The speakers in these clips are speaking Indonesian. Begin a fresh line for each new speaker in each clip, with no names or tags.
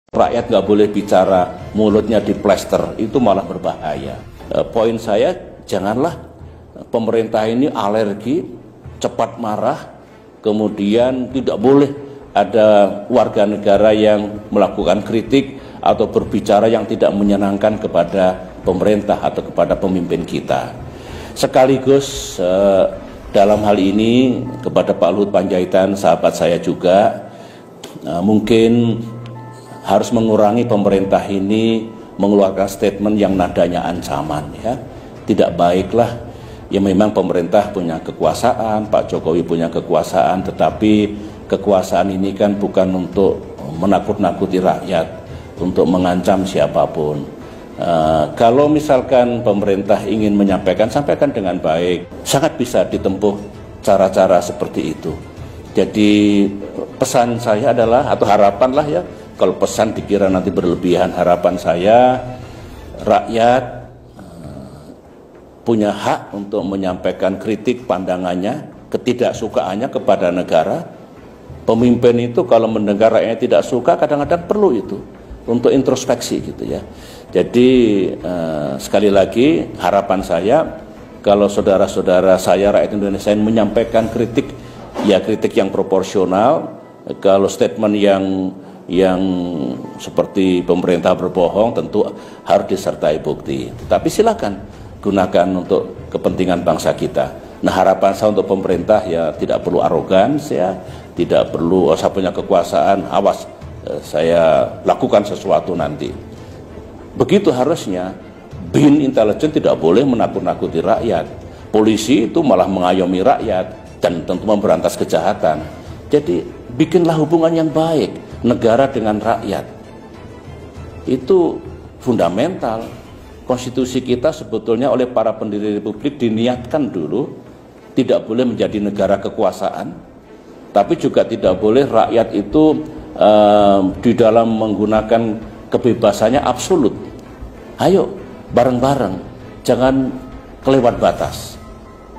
Rakyat nggak boleh bicara, mulutnya diplester, itu malah berbahaya. Poin saya, janganlah pemerintah ini alergi, cepat marah, kemudian tidak boleh ada warga negara yang melakukan kritik atau berbicara yang tidak menyenangkan kepada pemerintah atau kepada pemimpin kita. Sekaligus dalam hal ini kepada Pak Luhut Panjaitan, sahabat saya juga, mungkin harus mengurangi pemerintah ini mengeluarkan statement yang nadanya ancaman, ya. Tidak baiklah, ya memang pemerintah punya kekuasaan, Pak Jokowi punya kekuasaan, tetapi kekuasaan ini kan bukan untuk menakut-nakuti rakyat, untuk mengancam siapapun. Kalau misalkan pemerintah ingin menyampaikan, sampaikan dengan baik, sangat bisa ditempuh cara-cara seperti itu. Jadi pesan saya adalah, atau harapan lah ya, kalau pesan dikira nanti berlebihan, harapan saya rakyat punya hak untuk menyampaikan kritik pandangannya, ketidaksukaannya kepada negara. Pemimpin itu kalau mendengar rakyatnya tidak suka, kadang-kadang perlu itu untuk introspeksi gitu ya. Jadi sekali lagi harapan saya, kalau saudara-saudara saya rakyat Indonesia yang menyampaikan kritik, ya kritik yang proporsional. Kalau statement yang seperti pemerintah berbohong tentu harus disertai bukti. Tapi silakan gunakan untuk kepentingan bangsa kita. Nah, harapan saya untuk pemerintah ya tidak perlu arogans ya, tidak perlu saya punya kekuasaan, awas saya lakukan sesuatu nanti. Begitu harusnya. BIN intelijen tidak boleh menakut-nakuti rakyat. Polisi itu malah mengayomi rakyat dan tentu memberantas kejahatan. Jadi bikinlah hubungan yang baik negara dengan rakyat. Itu fundamental. Konstitusi kita sebetulnya oleh para pendiri republik diniatkan dulu tidak boleh menjadi negara kekuasaan, tapi juga tidak boleh rakyat itu di dalam menggunakan kebebasannya absolut. Ayo bareng-bareng, jangan kelewat batas.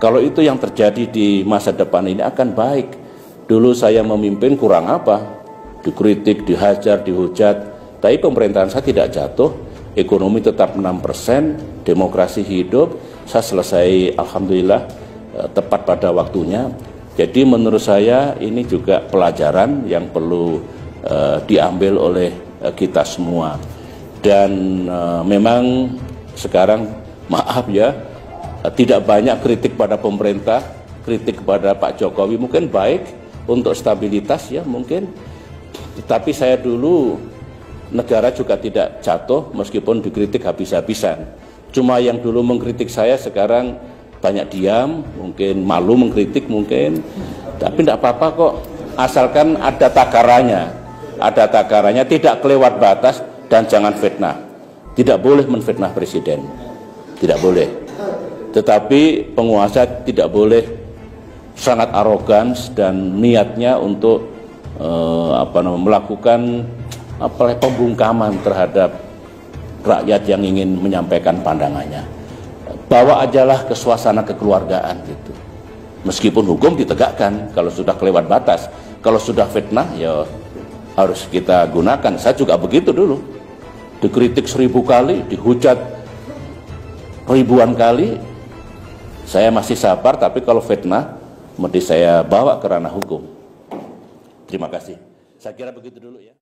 Kalau itu yang terjadi di masa depan ini akan baik. Dulu saya memimpin kurang apa? Dikritik, dihajar, dihujat, tapi pemerintahan saya tidak jatuh, ekonomi tetap 6%, demokrasi hidup, saya selesai alhamdulillah tepat pada waktunya. Jadi menurut saya ini juga pelajaran yang perlu diambil oleh kita semua. Dan memang sekarang maaf ya, tidak banyak kritik pada pemerintah, kritik kepada Pak Jokowi mungkin baik untuk stabilitas ya mungkin. Tapi saya dulu negara juga tidak jatuh meskipun dikritik habis-habisan. Cuma yang dulu mengkritik saya sekarang banyak diam, mungkin malu mengkritik mungkin. Tapi tidak apa-apa kok, asalkan ada takarannya. Ada takarannya, tidak kelewat batas dan jangan fitnah. Tidak boleh menfitnah presiden. Tidak boleh. Tetapi penguasa tidak boleh sangat arogan dan niatnya untuk melakukan pembungkaman terhadap rakyat yang ingin menyampaikan pandangannya. Bawa ajalah ke suasana kekeluargaan gitu. Meskipun hukum ditegakkan kalau sudah kelewat batas. Kalau sudah fitnah ya harus kita gunakan. Saya juga begitu dulu. Dikritik 1000 kali, dihujat ribuan kali. Saya masih sabar, tapi kalau fitnah mesti saya bawa ke ranah hukum. Terima kasih. Saya kira begitu dulu ya.